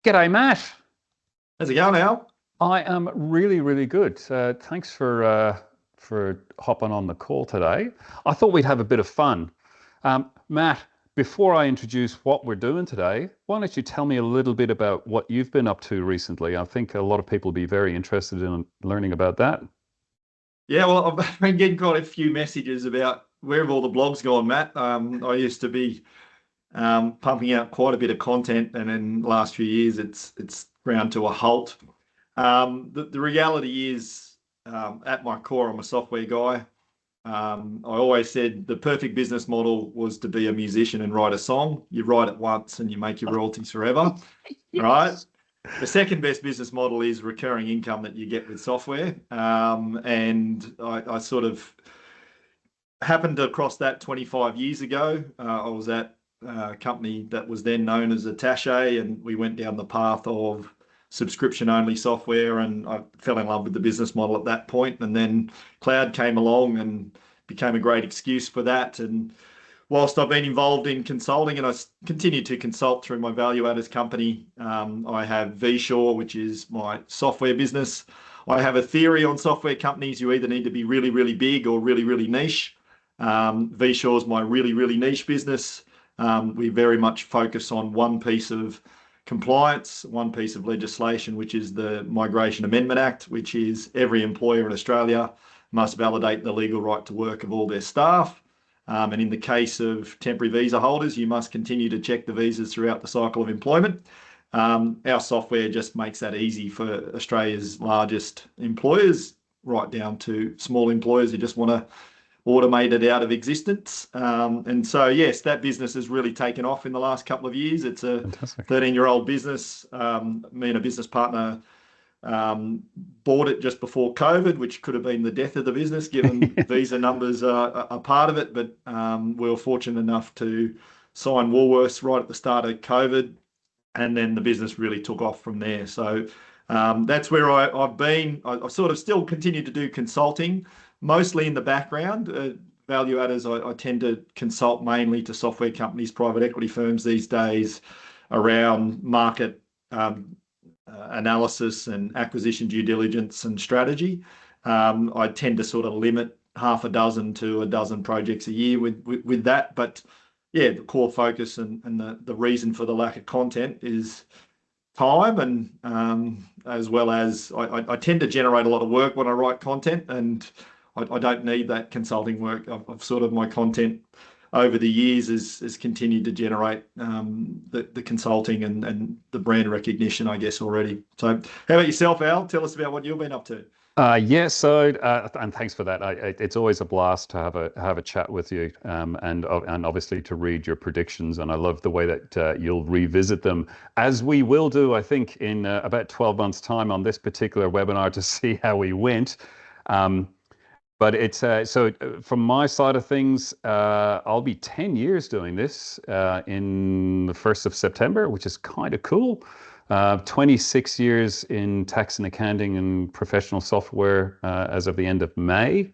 G'day, Matt. How's it going, Al? I am really, really good. Thanks for hopping on the call today. I thought we'd have a bit of fun. Matt, before I introduce what we're doing today, why don't you tell me a little bit about what you've been up to recently? I think a lot of people will be very interested in learning about that. Yeah, well, I've been getting quite a few messages about where have all the blogs gone, Matt. I used to be pumping out quite a bit of content, and in the last few years, it's ground to a halt. The reality is, at my core, I'm a software guy. I always said the perfect business model was to be a musician and write a song. You write it once and you make your royalties forever, right? Yes. The second best business model is recurring income that you get with software. And I sort of happened across that 25 years ago. I was at a company that was then known as Attache, and we went down the path of subscription only software, and I fell in love with the business model at that point. And then cloud came along and became a great excuse for that. And whilst I've been involved in consulting and I continue to consult through my value adders company, I have VSure, which is my software business. I have a theory on software companies. You either need to be really, really big or really, really niche. VSure is my really, really niche business. We very much focus on one piece of compliance, one piece of legislation, which is the Migration Amendment Act, which is every employer in Australia must validate the legal right to work of all their staff. And in the case of temporary visa holders, you must continue to check the visas throughout the cycle of employment. Our software just makes that easy for Australia's largest employers, right down to small employers who just want to automate it out of existence. And so, yes, that business has really taken off in the last couple of years. It's a Fantastic. 13-year-old business. Me and a business partner bought it just before COVID, which could have been the death of the business, given visa numbers are a part of it. But we were fortunate enough to sign Woolworths right at the start of COVID, and then the business really took off from there. So that's where I've been. I sort of still continue to do consulting, mostly in the background. Value adders, I tend to consult mainly to software companies, private equity firms these days around market analysis and acquisition due diligence and strategy. I tend to sort of limit half a dozen to a dozen projects a year with that. But yeah, the core focus and the reason for the lack of content is time, and as well as I tend to generate a lot of work when I write content, and I don't need that consulting work. I've sort of my content over the years has continued to generate the consulting and the brand recognition, I guess, already. So how about yourself, Al? Tell us about what you've been up to. Yeah, so and thanks for that. It's always a blast to have a chat with you, and obviously to read your predictions. And I love the way that you'll revisit them, as we will do, I think, in about 12 months' time on this particular webinar to see how we went. But it's from my side of things, I'll be 10 years doing this in the 1st of September, which is kind of cool. 26 years in tax and accounting and professional software as of the end of May.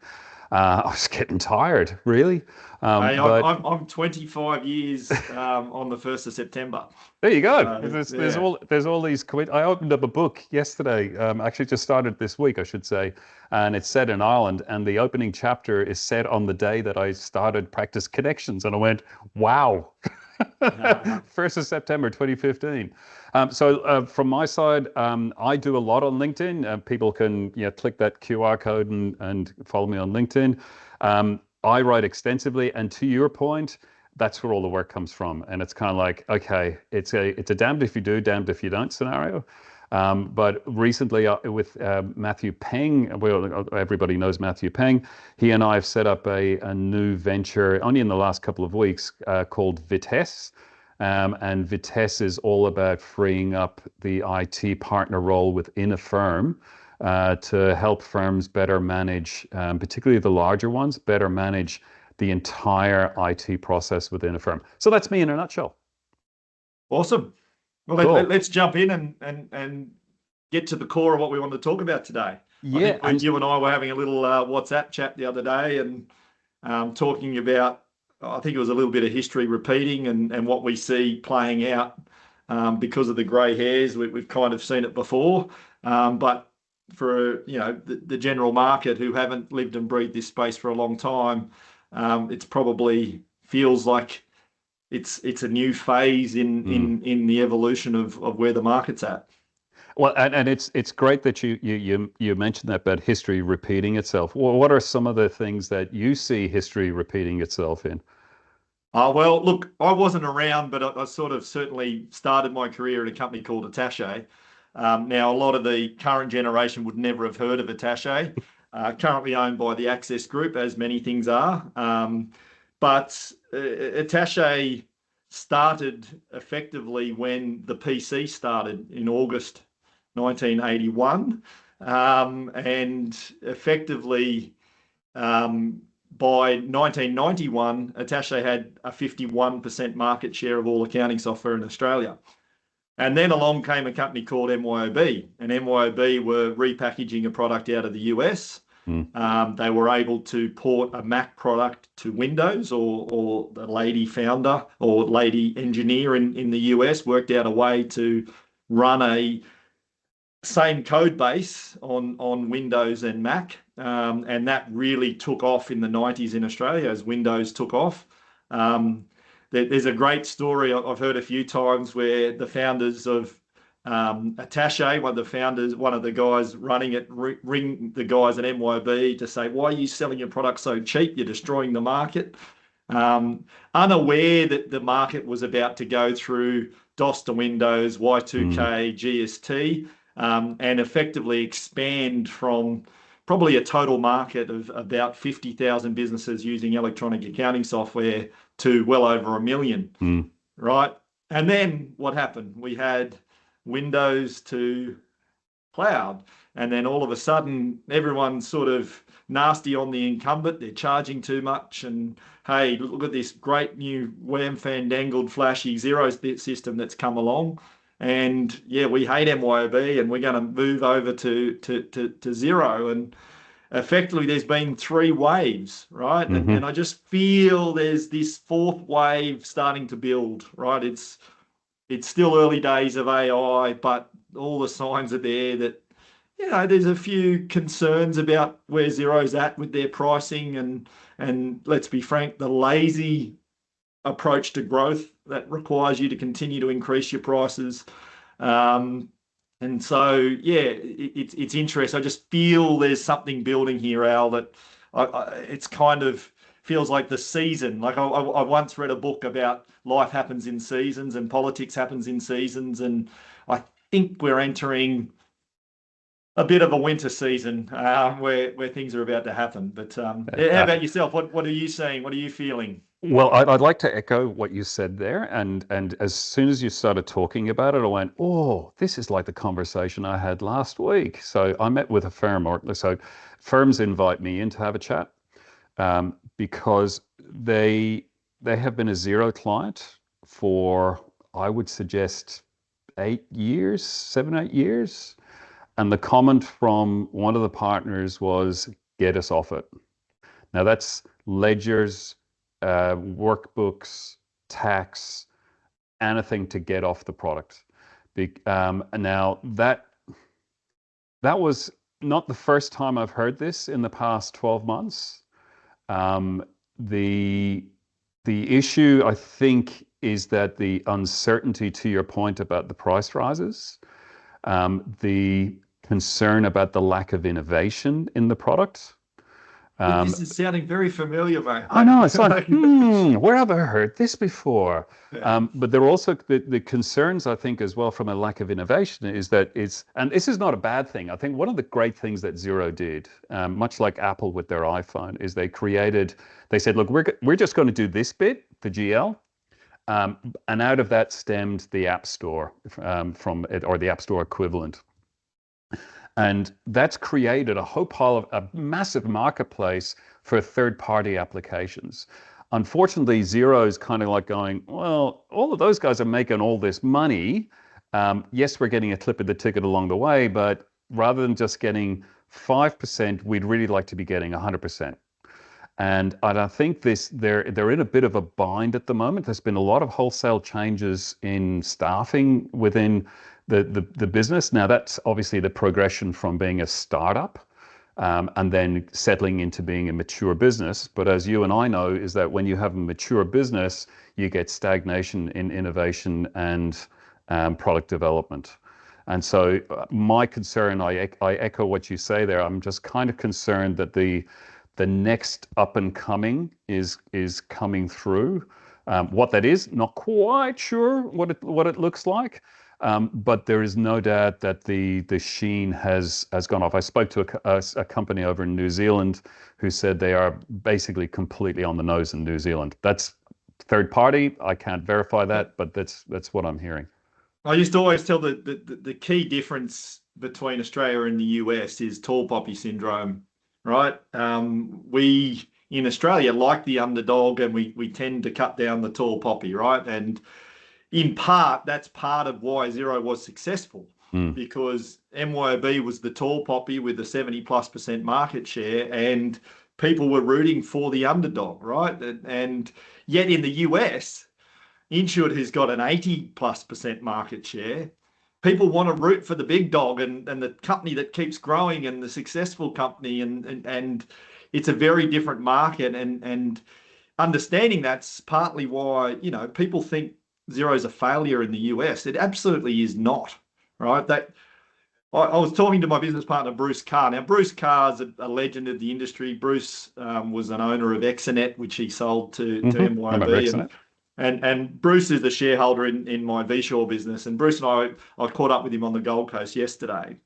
I was getting tired, really. Hey, But I'm 25 years on the 1st of September. there you go. So There's yeah. all these. I opened up a book yesterday. Actually, just started this week, I should say, and it's set in Ireland. And the opening chapter is set on the day that I started Practice Connections, and I went, "Wow!" 1st of September 2015. So from my side, I do a lot on LinkedIn. People can click that QR code and follow me on LinkedIn. I write extensively, and to your point, that's where all the work comes from. And it's kind of like, okay, it's a damned if you do, damned if you don't scenario. But recently with Matthew Peng, well, everybody knows Matthew Peng. He and I have set up a new venture only in the last couple of weeks called Vitesse. And Vitesse is all about freeing up the IT partner role within a firm to help firms better manage, particularly the larger ones, better manage the entire IT process within a firm. So that's me in a nutshell. Awesome. Well, Cool. let's jump in and get to the core of what we want to talk about today. I Yeah, think and you and I were having a little WhatsApp chat the other day, and talking about, I think it was a little bit of history repeating and what we see playing out because of the grey hairs. We've kind of seen it before, but for the general market who haven't lived and breathed this space for a long time, it's probably feels like it's a new phase in the evolution of where the market's at. Well, and it's great that you mentioned that about history repeating itself. Well, what are some of the things that you see history repeating itself in? Well, look, I wasn't around, but I sort of certainly started my career at a company called Attache. Now, a lot of the current generation would never have heard of Attache. Currently owned by the Access Group, as many things are. But Attache started effectively when the PC started in August 1981. And effectively, by 1991, Attache had a 51% market share of all accounting software in Australia. And then along came a company called MYOB, and MYOB were repackaging a product out of the US. They were able to port a Mac product to Windows, or the lady founder or lady engineer in the US worked out a way to run a same code base on Windows and Mac. And that really took off in the 90s in Australia as Windows took off. There's a great story I've heard a few times where the founders of Attache, one of the guys running it, ring the guys at MYB to say, "Why are you selling your product so cheap? You're destroying the market." Unaware that the market was about to go through DOS to Windows, Y2K, GST, and effectively expand from probably a total market of about 50,000 businesses using electronic accounting software to well over 1 million, right? And then what happened? We had Windows to cloud, and then all of a sudden everyone's sort of nasty on the incumbent. They're charging too much, and hey, look at this great new wham fandangled flashy Xero system that's come along. And yeah, we hate MYOB and we're going to move over to Xero. And effectively, there's been 3 waves, right? And I just feel there's this 4th wave starting to build, right? It's still early days of AI, but all the signs are there that, there's a few concerns about where Xero's at with their pricing, and let's be frank, the lazy approach to growth that requires you to continue to increase your prices. And so, yeah, it's interesting. I just feel there's something building here, Al, that it's kind of feels like the season. Like I once read a book about life happens in seasons and politics happens in seasons. And I think we're entering a bit of a winter season where things are about to happen. But how about yourself? What are you seeing? What are you feeling? Well, I'd like to echo what you said there. And as soon as you started talking about it, I went, oh, this is like the conversation I had last week. So I met with a firm, so firms invite me in to have a chat because they have been a Xero client for, I would suggest, 8 years, 7, 8 years. And the comment from one of the partners was, get us off it. Now that's ledgers, workbooks, tax, anything to get off the product. Now that was not the first time I've heard this in the past 12 months. The issue, I think, is that the uncertainty, to your point about the price rises, the concern about the lack of innovation in the product. This is sounding very familiar, mate. I know, it's like, where have I heard this before? Yeah. But there are also the concerns, I think, as well, from a lack of innovation is that and this is not a bad thing. I think one of the great things that Xero did, much like Apple with their iPhone, is they said, look, we're just going to do this bit, the GL, and out of that stemmed the App Store from it, or the App Store equivalent. And that's created a whole pile of a massive marketplace for third-party applications. Unfortunately, Xero is kind of like going, well, all of those guys are making all this money. Yes, we're getting a clip of the ticket along the way, but rather than just getting 5%, we'd really like to be getting 100%. And I think they're in a bit of a bind at the moment. There's been a lot of wholesale changes in staffing within the business. Now that's obviously the progression from being a startup and then settling into being a mature business. But as you and I know, is that when you have a mature business, you get stagnation in innovation and product development. And so my concern, I echo what you say there. I'm just kind of concerned that the next up and coming is coming through. What that is, not quite sure what it looks like. But there is no doubt that the sheen has gone off. I spoke to a company over in New Zealand who said they are basically completely on the nose in New Zealand. That's third party. I can't verify that, but that's what I'm hearing. I used to always tell the key difference between Australia and the US is tall poppy syndrome, right? We in Australia like the underdog, and we tend to cut down the tall poppy, right? And in part, that's part of why Xero was successful, because MYOB was the tall poppy with a 70+% market share, and people were rooting for the underdog, right? And yet in the US, Intuit has got an 80+% market share. People want to root for the big dog and the company that keeps growing and the successful company, and it's a very different market, and understanding that's partly why, people think Xero's a failure in the US. It absolutely is not, right? I was talking to my business partner, Bruce Carr. Now, Bruce Carr's a legend of the industry. Bruce was an owner of Exonet, which he sold to MYOB. And Bruce is the shareholder in my Vshaw business. And Bruce and I caught up with him on the Gold Coast yesterday.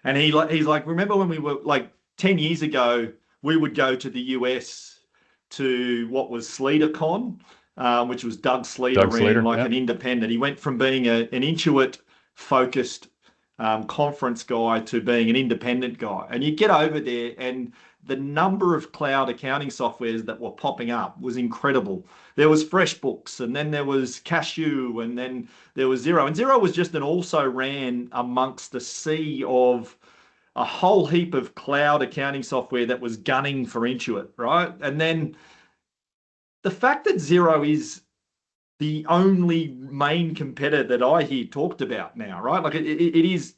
And he's like, remember when we were like 10 years ago, we would go to the US to what was SleaderCon, which was Doug Sleater ran an independent. He went from being an Intuit-focused conference guy to being an independent guy. And you get over there, and the number of cloud accounting softwares that were popping up was incredible. There was FreshBooks, and then there was Cashew, and then there was Xero. And Xero was just an also-ran amongst the sea of a whole heap of cloud accounting software that was gunning for Intuit, right? And then the fact that Xero is the only main competitor that I hear talked about now, right? Like it is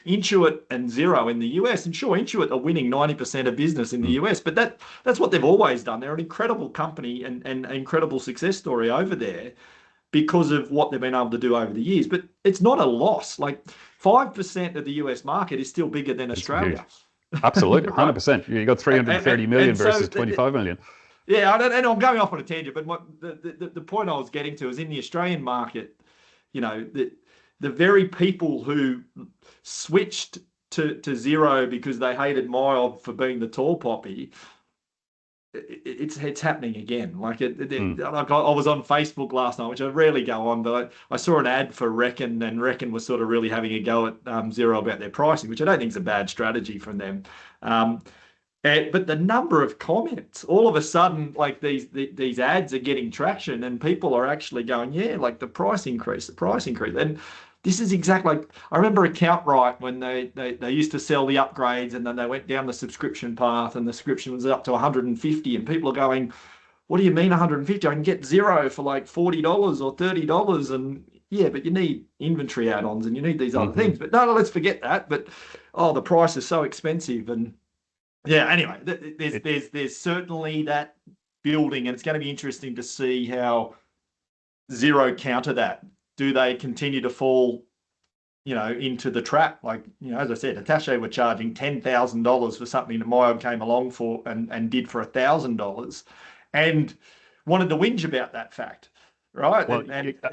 Intuit and Xero in the US. And sure, Intuit are winning 90% of business in the US, but that's what they've always done. They're an incredible company and an incredible success story over there because of what they've been able to do over the years. But it's not a loss. Like 5% of the US market is still bigger than Australia. Absolutely, 100%. You got 330 million versus 25 million. Yeah, and I'm going off on a tangent, but the point I was getting to is in the Australian market, the very people who switched to Xero because they hated MYOB for being the tall poppy, it's happening again. Like like I was on Facebook last night, which I rarely go on, but I saw an ad for Reckon, and Reckon was sort of really having a go at Xero about their pricing, which I don't think is a bad strategy from them. But the number of comments, all of a sudden, like these ads are getting traction, and people are actually going, yeah, like the price increase. And this is exactly like, I remember AccountRight when they used to sell the upgrades, and then they went down the subscription path, and the subscription was up to 150, and people are going, what do you mean 150? I can get Xero for like $40 or $30, and yeah, but you need inventory add-ons and you need these other things. But no, let's forget that. But the price is so expensive. And yeah, anyway, there's certainly that building, and it's going to be interesting to see how Xero counter that. Do they continue to fall, into the trap? Like, as I said, Attaché were charging $10,000 for something that MYOB came along for and did for $1,000, and wanted to whinge about that fact, right? Well,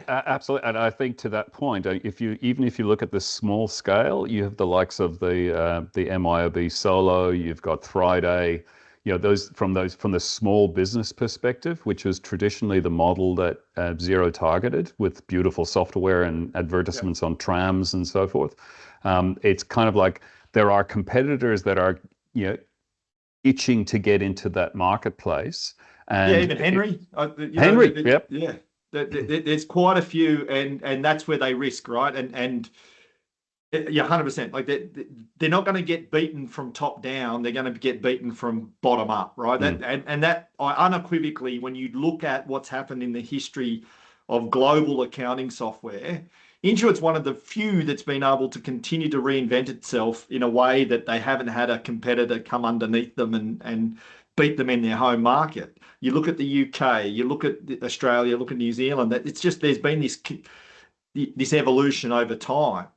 absolutely, and I think to that point, even if you look at the small scale, you have the likes of the MYOB Solo, you've got Friday, those from the small business perspective, which was traditionally the model that Xero targeted with beautiful software and advertisements on trams and so forth. It's kind of like there are competitors that are itching to get into that marketplace. And even Henry. Yep. Yeah. There's quite a few, and that's where they risk, right? And Yeah, 100%. Like they're not going to get beaten from top down. They're going to get beaten from bottom up, right? Mm. That I unequivocally, when you look at what's happened in the history of global accounting software, Intuit's one of the few that's been able to continue to reinvent itself in a way that they haven't had a competitor come underneath them and beat them in their home market. You look at the UK, you look at Australia, look at New Zealand. That it's just there's been this evolution over time,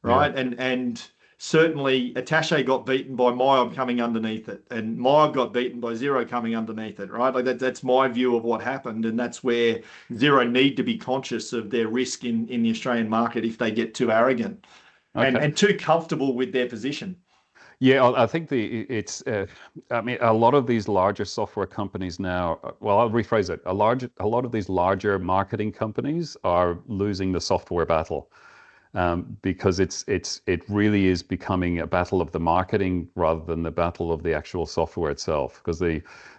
Yeah. right? And certainly Attache got beaten by Myob coming underneath it, and Myob got beaten by Xero coming underneath it, right? Like that's my view of what happened, and that's where Xero need to be conscious of their risk in the Australian market if they get too arrogant Okay. and too comfortable with their position. Yeah, I think I mean, a lot of these larger software companies now, well, I'll rephrase it. A lot of these larger marketing companies are losing the software battle, because it really is becoming a battle of the marketing rather than the battle of the actual software itself. Because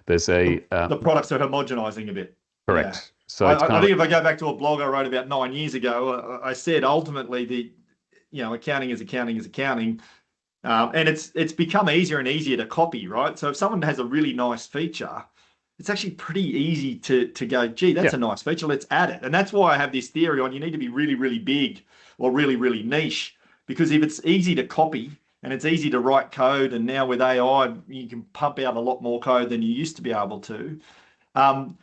there's a The products are homogenizing a bit. Yeah. correct. So it's I kind of think if I go back to a blog I wrote about 9 years ago, I said ultimately accounting is accounting is accounting. And it's become easier and easier to copy, right? So if someone has a really nice feature, it's actually pretty easy to go, gee, that's yeah. a nice feature, let's add it. And that's why I have this theory on you need to be really, really big or really, really niche. Because if it's easy to copy and it's easy to write code, and now with AI, you can pump out a lot more code than you used to be able to, um,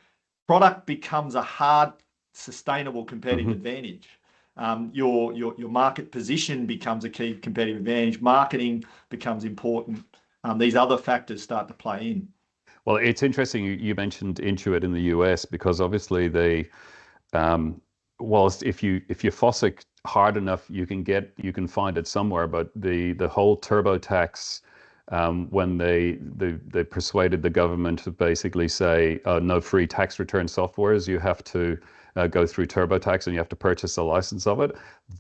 product becomes a hard, sustainable competitive Mhm. advantage. Your market position becomes a key competitive advantage. Marketing becomes important. These other factors start to play in. Well, it's interesting you mentioned Intuit in the US because obviously they whilst if you fossick hard enough, you can find it somewhere. But the whole TurboTax, when they persuaded the government to basically say no free tax return softwares, you have to go through TurboTax and you have to purchase a license of it.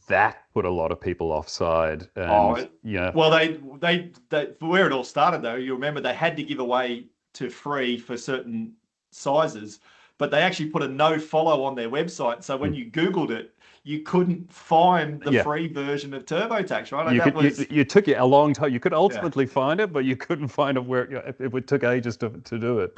That put a lot of people offside, and Oh, yeah, well, they for where it all started though, you remember they had to give away to free for certain sizes, but they actually put a no follow on their website. So when mm, you Googled it, you couldn't find the yeah. free version of TurboTax, right? Like You that could was, you took you a long time. You could yeah. ultimately find it, but you couldn't find it where it took ages to do it.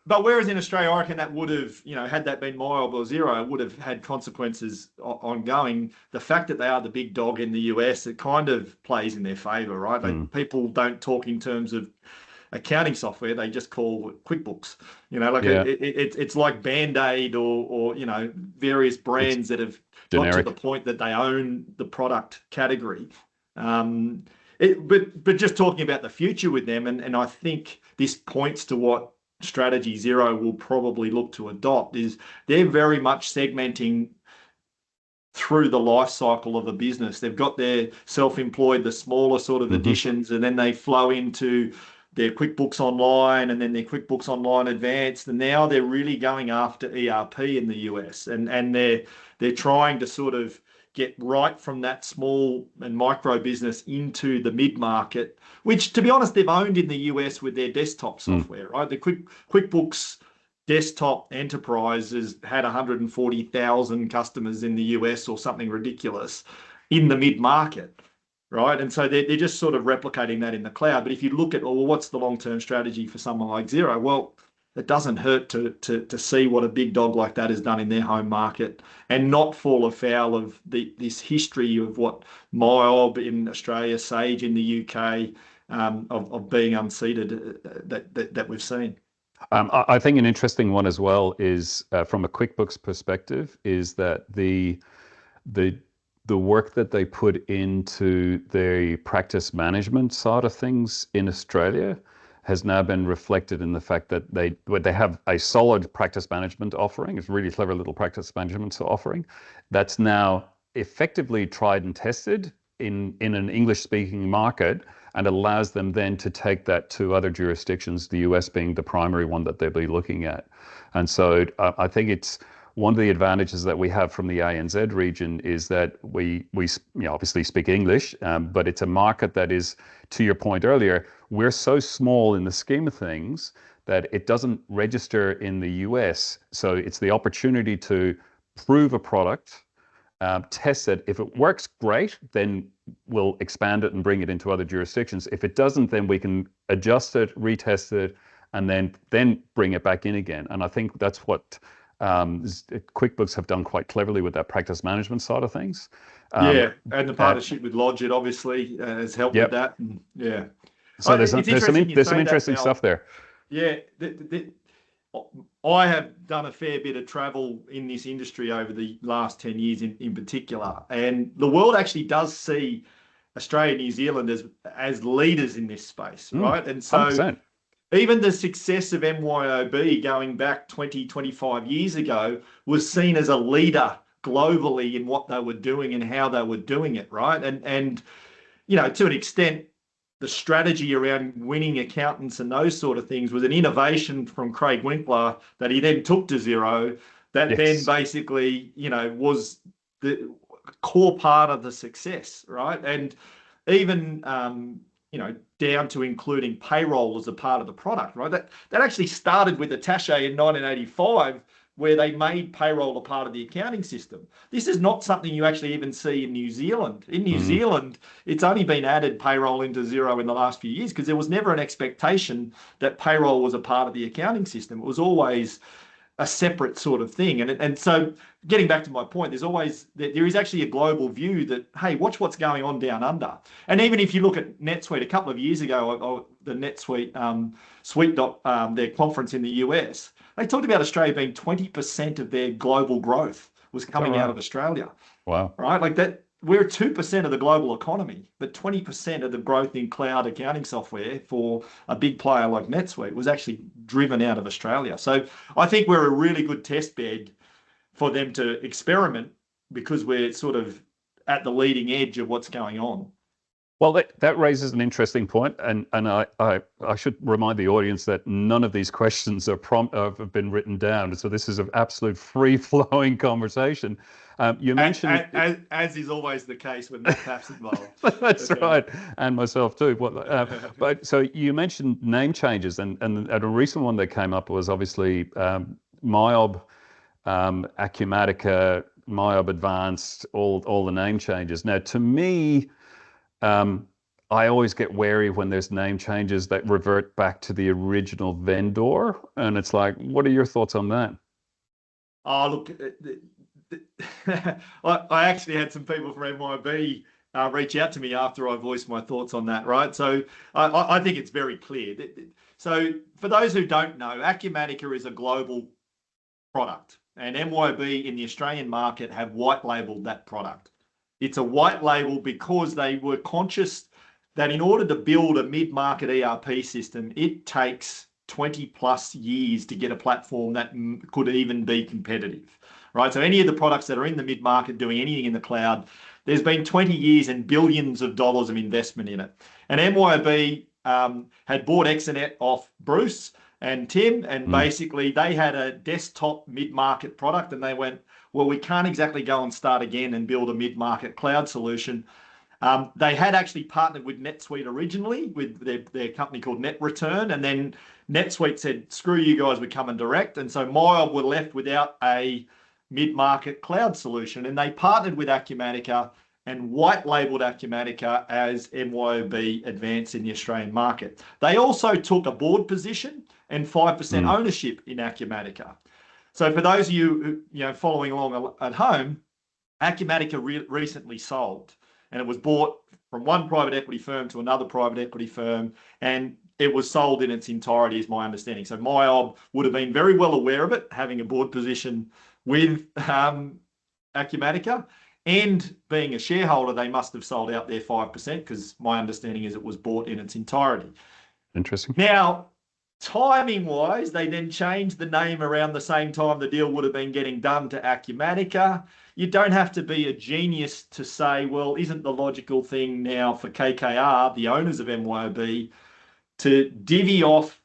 But whereas in Australia, I reckon that would have, had that been Mob or Zero, would have had consequences ongoing. The fact that they are the big dog in the US, it kind of plays in their favor, right? Mm, Like people don't talk in terms of accounting software; they just call it QuickBooks. Like yeah, it's like Band-Aid or various it's brands that have got to the generic. point that they own the product category. Um, but just talking about the future with them, and I think this points to what strategy Zero will probably look to adopt is they're very much segmenting through the life cycle of a business. They've got their self-employed, the smaller sort of Hmm. additions, and then they flow into their QuickBooks Online and then their QuickBooks Online Advanced. And now they're really going after ERP in the US, and they're trying to sort of get right from that small and micro business into the mid-market, which to be honest, they've owned in the US with their desktop Mm. software, right? The QuickBooks desktop enterprises had 140,000 customers in the US or something ridiculous in the mid market, right? And so they're just sort of replicating that in the cloud. But if you look at, well, what's the long term strategy for someone like Xero? Well, it doesn't hurt to see what a big dog like that has done in their home market and not fall afoul of this history of what Myob in Australia, Sage in the UK, of being unseated that we've seen. I think an interesting one as well is from a QuickBooks perspective is that the the work that they put into the practice management side of things in Australia has now been reflected in the fact that they have a solid practice management offering. It's a really clever little practice management offering that's now effectively tried and tested in an English speaking market, and allows them then to take that to other jurisdictions, the US being the primary one that they'll be looking at. And so I think it's one of the advantages that we have from the ANZ region is that we obviously speak English, but it's a market that is, to your point earlier, we're so small in the scheme of things that it doesn't register in the US. So it's the opportunity to prove a product test it. If it works, great, then we'll expand it and bring it into other jurisdictions. If it doesn't, then we can adjust it, retest it, and then bring it back in again. And I think that's what QuickBooks have done quite cleverly with that practice management side of things. Yeah, and the partnership with Lodgit obviously has helped with that. And yeah, so there's some that, interesting stuff there. Yeah, I have done a fair bit of travel in this industry over the last 10 years in particular, and the world actually does see Australia and New Zealand as leaders in this space, right? And so 100%. Even the success of MYOB going back 20, 25 years ago was seen as a leader globally in what they were doing and how they were doing it, right? And you know, to an extent, the strategy around winning accountants and those sort of things was an innovation from Craig Winkler that he then took to Xero, that then basically, you know, was the core part of the success, right? And even, you know, down to including payroll as a part of the product, right? That actually started with Attaché in 1985, where they made payroll a part of the accounting system. This is not something you actually even see in New Zealand. In New Zealand, it's only been added payroll into Xero in the last few years because there was never an expectation that payroll was a part of the accounting system. It was always a separate sort of thing. And so getting back to my point, there is actually a global view that, hey, watch what's going on down under. And even if you look at NetSuite a couple of years ago, the NetSuite their conference in the US, they talked about Australia being 20% of their global growth was coming out of Australia. Wow. Right? Like that, we're 2% of the global economy, but 20% of the growth in cloud accounting software for a big player like NetSuite was actually driven out of Australia. So I think we're a really good test bed for them to experiment because we're sort of at the leading edge of what's going on. Well, that raises an interesting point, and I should remind the audience that none of these questions have been written down, so this is an absolute free-flowing conversation. You mentioned, as is always the case when Paff's involved. That's right, and myself too. But so you mentioned name changes, and a recent one that came up was obviously MYOB, Acumatica, MYOB Advanced, all the name changes. Now, to me, I always get wary when there's name changes that revert back to the original vendor. And it's like, what are your thoughts on that? Oh, look, I actually had some people from MYB reach out to me after I voiced my thoughts on that, right? So I think it's very clear. So for those who don't know, Acumatica is a global product, and MYB in the Australian market have white labeled that product. It's a white label because they were conscious that in order to build a mid-market ERP system, it takes 20 plus years to get a platform that could even be competitive, right? So any of the products that are in the mid-market doing anything in the cloud, there's been 20 years and billions of dollars of investment in it. And MYOB had bought Exanet off Bruce and Tim, and basically they had a desktop mid-market product, and they went, well, we can't exactly go and start again and build a mid-market cloud solution. They had actually partnered with NetSuite originally with their company called NetReturn, and then NetSuite said, screw you guys, we're coming direct. And so MYOB were left without a mid-market cloud solution, and they partnered with Acumatica and white-labeled Acumatica as MYOB Advanced in the Australian market. They also took a board position and 5% ownership in Acumatica. So for those of you following along at home, Acumatica recently sold, and it was bought from one private equity firm to another private equity firm, and it was sold in its entirety, is my understanding. So MYOB would have been very well aware of it, having a board position with Acumatica, and being a shareholder, they must have sold out their 5% because my understanding is it was bought in its entirety. Interesting. Now, timing wise, they then changed the name around the same time the deal would have been getting done to Acumatica. You don't have to be a genius to say, well, isn't the logical thing now for KKR, the owners of MYOB, to divvy off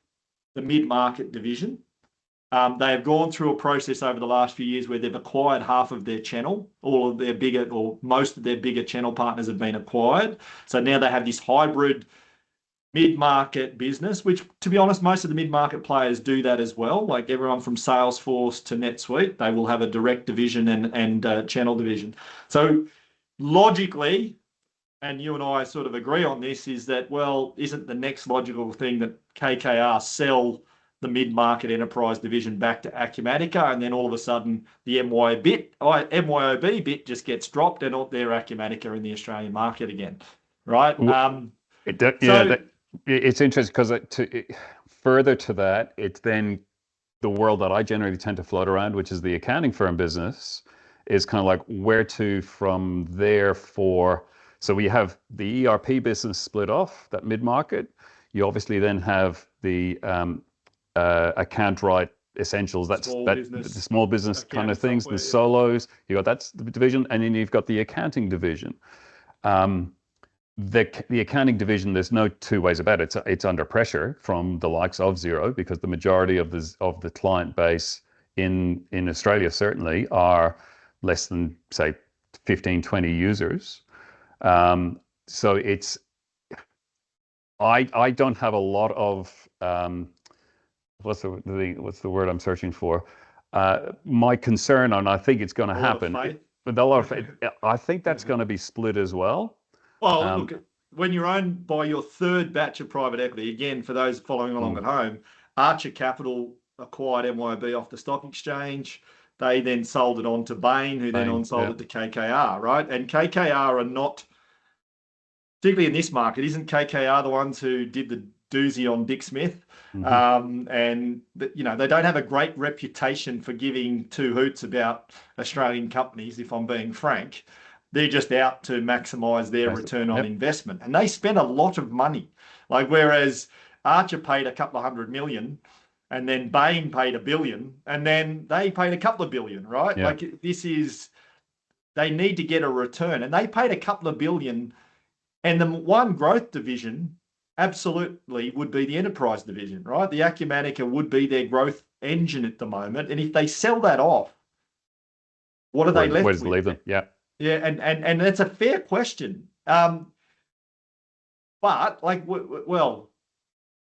the mid-market division? They have gone through a process over the last few years where they've acquired half of their channel. All of their bigger, or most of their bigger channel partners have been acquired. So now they have this hybrid mid-market business, which, to be honest, most of the mid-market players do that as well. Like everyone from Salesforce to NetSuite, they will have a direct division and channel division. So logically, and you and I sort of agree on this, is that, well, isn't the next logical thing that KKR sell the mid-market enterprise division back to Acumatica, and then all of a sudden the MYOB bit just gets dropped and they're Acumatica in the Australian market again, right? It's interesting because further to that, it's then the world that I generally tend to float around, which is the accounting firm business, is kind of like where to from there for. So we have the ERP business split off, that mid-market. You obviously then have the account right essentials, the small business kind of things, the solos. You got that's the division, and then you've got the accounting division. The accounting division, there's no two ways about it. It's under pressure from the likes of Xero, because the majority of the client base in Australia certainly are less than, say, 15, 20 users. So it's I don't have a lot of what's the word I'm searching for? My concern, and I think it's going to happen. With a lot of faith, I think that's going to be split as well. Well, look, when you're owned by your third batch of private equity, again, for those following along at home, Archer Capital acquired MYOB off the stock exchange. They then sold it on to Bain, who then on-sold it to KKR, right? And KKR are not, particularly in this market, isn't KKR the ones who did the doozy on Dick Smith? And they don't have a great reputation for giving two hoots about Australian companies, if I'm being frank. They're just out to maximize their return on investment. And they spend a lot of money. Like, whereas Archer paid a couple of $100 million, and then Bain paid $1 billion, and then they paid a couple of billion, right? Yeah. Like, they need to get a return. And they paid a couple of billion. And the one growth division absolutely would be the enterprise division, right? The Acumatica would be their growth engine at the moment. And if they sell that off, what are they left with? Where does it leave them? Yeah. Yeah, and that's a fair question. But like, well,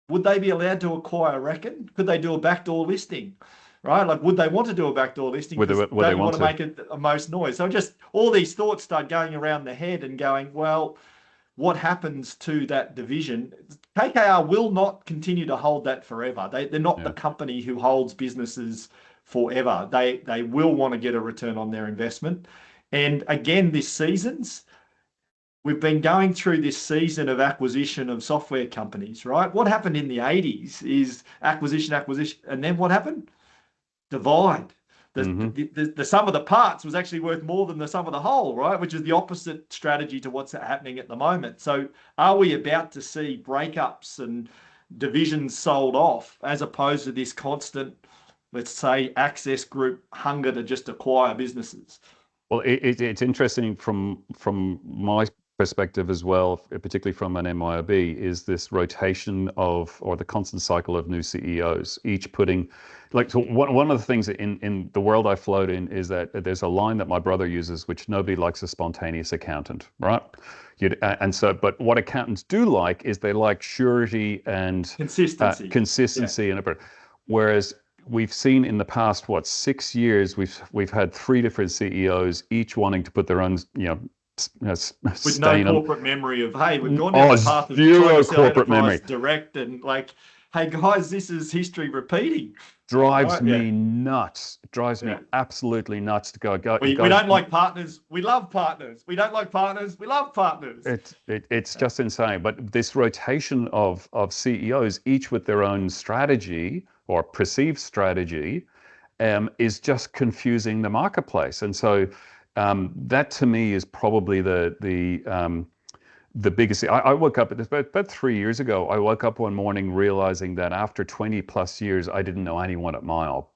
would they be allowed to acquire Reckon? Could they do a backdoor listing? Right? Like, would they want to do a backdoor listing? Would they want to make it the most noise? So just all these thoughts start going around the head and going, well, what happens to that division? KKR will not continue to hold that forever. They're not the company who holds businesses forever. They will want to get a return on their investment. And again, we've been going through this season of acquisition of software companies, right? What happened in the 80s is acquisition, and then what happened? Divide. The sum of the parts was actually worth more than the sum of the whole, right? Which is the opposite strategy to what's happening at the moment. So are we about to see breakups and divisions sold off, as opposed to this constant, let's say, Access Group hunger to just acquire businesses? Well, it's interesting from my perspective as well, particularly from an MYOB, is this rotation or the constant cycle of new CEOs, each putting, like, so one of the things in the world I float in is that there's a line that my brother uses, which nobody likes a spontaneous accountant, right? But what accountants do like is they like surety and consistency, whereas we've seen in the past, 6 years, we've had 3 different CEOs, each wanting to put their own, with no corporate memory of, hey, we've gone down the path of zero corporate memory, direct, and like, hey guys, this is history repeating. Drives me nuts. Drives me absolutely nuts to go. We don't like partners. We love partners. We don't like partners. We love partners. It's just insane. But this rotation of CEOs, each with their own strategy or perceived strategy, is just confusing the marketplace. And so that to me is probably the biggest. I woke up about 3 years ago. I woke up one morning realizing that after 20 plus years, I didn't know anyone at Mile,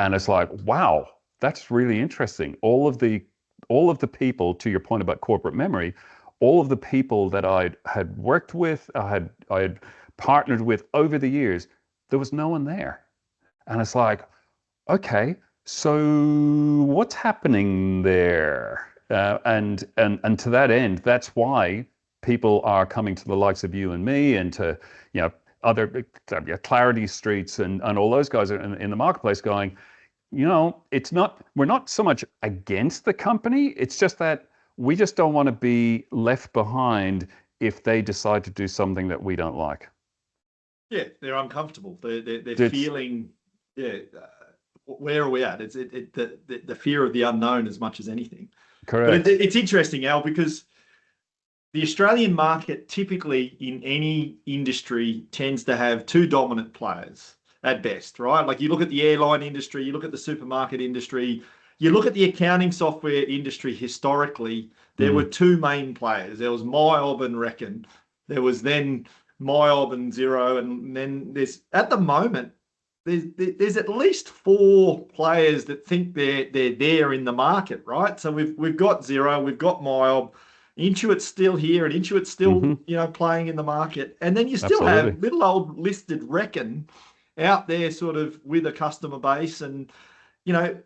and it's like, wow, that's really interesting. All of the people, to your point about corporate memory, all of the people that I had worked with, I had partnered with over the years, there was no one there, and it's like, okay, so what's happening there? And to that end, that's why people are coming to the likes of you and me and to, other Clarity Streets and all those guys in the marketplace going, we're not so much against the company. It's just that we just don't want to be left behind if they decide to do something that we don't like. Yeah, they're uncomfortable. They're It's feeling, yeah. Where are we at? It's the fear of the unknown as much as anything. But correct. it's interesting, Al, because the Australian market typically in any industry tends to have two dominant players at best, right? Like you look at the airline industry, you look at the supermarket industry, you look at the accounting software industry historically, there were two main players. There was MYOB and Reckon. There was then MYOB and Xero, and then there's at the moment there's at least four players that think they're there in the market, right? So we've got Xero, we've got MYOB, Intuit's still here, and Intuit's still playing in the market, and then you still Absolutely. have little old listed Reckon out there, sort of with a customer base, and you know.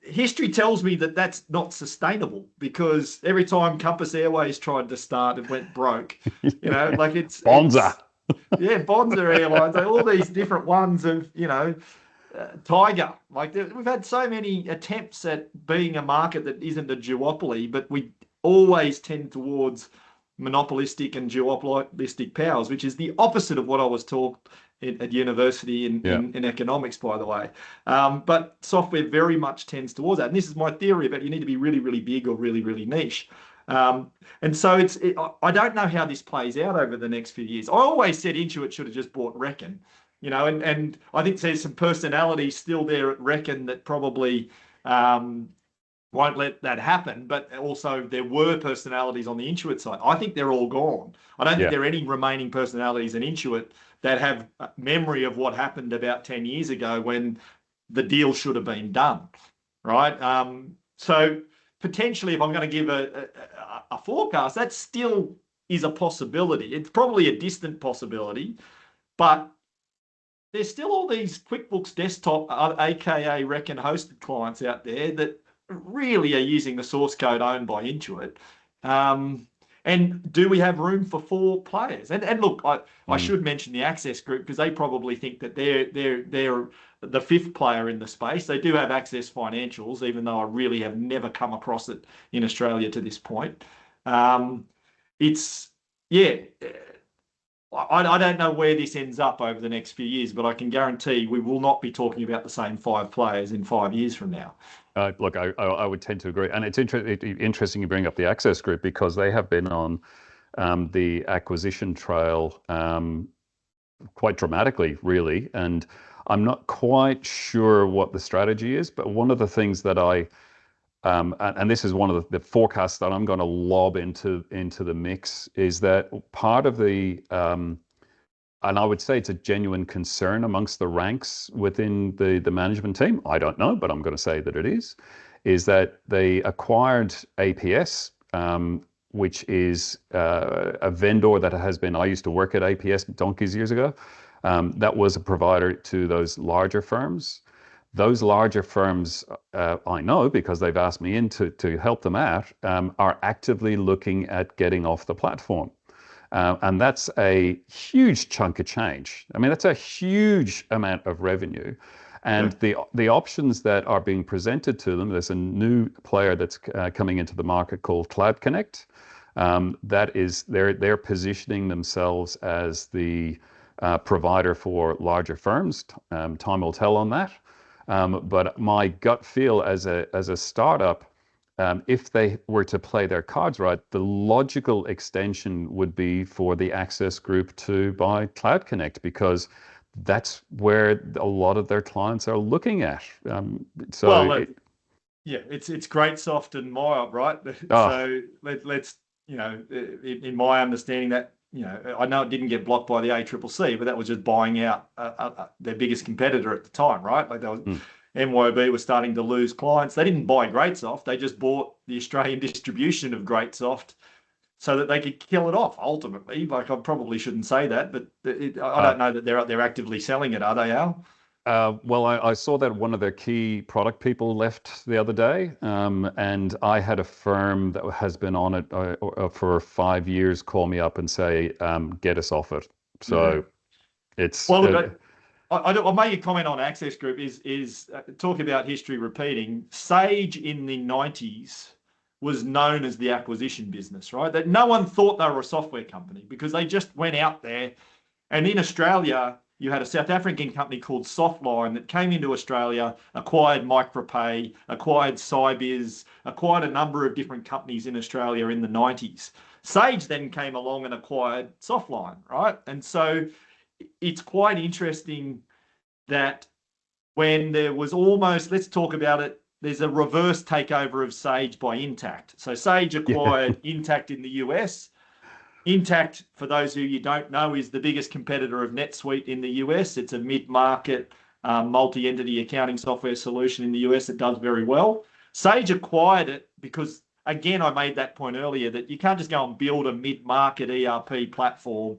History tells me that that's not sustainable because every time Compass Airways tried to start, it went broke. Like Bonza. Bonza Airlines, all these different ones of, Tiger. Like we've had so many attempts at being a market that isn't a duopoly, but we always tend towards monopolistic and duopolistic powers, which is the opposite of what I was taught at university in economics, by the way. But software very much tends towards that. And this is my theory about you need to be really, really big or really, really niche. And so I don't know how this plays out over the next few years. I always said Intuit should have just bought Reckon, and I think there's some personalities still there at Reckon that probably won't let that happen. But also there were personalities on the Intuit side. I think they're all gone. I don't think there are any remaining personalities in Intuit that have memory of what happened about 10 years ago when the deal should have been done, right? So potentially, if I'm going to give a forecast, that still is a possibility. It's probably a distant possibility, but there's still all these QuickBooks Desktop, aka Reckon hosted clients out there that really are using the source code owned by Intuit. And do we have room for four players? And look, I should mention the Access Group because they probably think that they're the fifth player in the space. They do have Access Financials, even though I really have never come across it in Australia to this point. I don't know where this ends up over the next few years, but I can guarantee we will not be talking about the same five players in 5 years from now. Look, I would tend to agree. And it's interesting you bring up the Access Group because they have been on the acquisition trail quite dramatically, really. And I'm not quite sure what the strategy is, but one of the things that and this is one of the forecasts that I'm going to lob into the mix, is that part of the and I would say it's a genuine concern amongst the ranks within the management team. I don't know, but I'm going to say that it is that they acquired APS, which is a vendor that has been, I used to work at APS donkeys years ago. That was a provider to those larger firms. Those larger firms, I know because they've asked me to help them out, are actively looking at getting off the platform. And that's a huge chunk of change. I mean, that's a huge amount of revenue. And the options that are being presented to them, there's a new player that's coming into the market called Cloud Connect. That is, they're positioning themselves as the provider for larger firms. Time will tell on that. But my gut feel as a startup, if they were to play their cards right, the logical extension would be for the Access Group to buy Cloud Connect because that's where a lot of their clients are looking at. It's Greatsoft and MYOB, right? So let's in my understanding that I know it didn't get blocked by the ACCC, but that was just buying out their biggest competitor at the time, right? Like that was. MYOB was starting to lose clients. They didn't buy Greatsoft. They just bought the Australian distribution of Greatsoft so that they could kill it off ultimately. Like I probably shouldn't say that, but I don't know that they're actively selling it, are they, Al? Well, I saw that one of their key product people left the other day, and I had a firm that has been on it for 5 years call me up and say, get us off it. Yeah. So it's Well, look, I'll make a comment on Access Group is talking about history repeating. Sage in the 90s was known as the acquisition business, right? That no one thought they were a software company because they just went out there. And in Australia, you had a South African company called Softline that came into Australia, acquired Micropay, acquired Cybiz, acquired a number of different companies in Australia in the 90s. Sage then came along and acquired Softline, right? And so it's quite interesting that when there was almost, let's talk about it, there's a reverse takeover of Sage by Intact. So Sage yeah, acquired Intact in the US. Intact, for those who you don't know, is the biggest competitor of NetSuite in the US. It's a mid-market multi-entity accounting software solution in the US that does very well. Sage acquired it because, again, I made that point earlier that you can't just go and build a mid-market ERP platform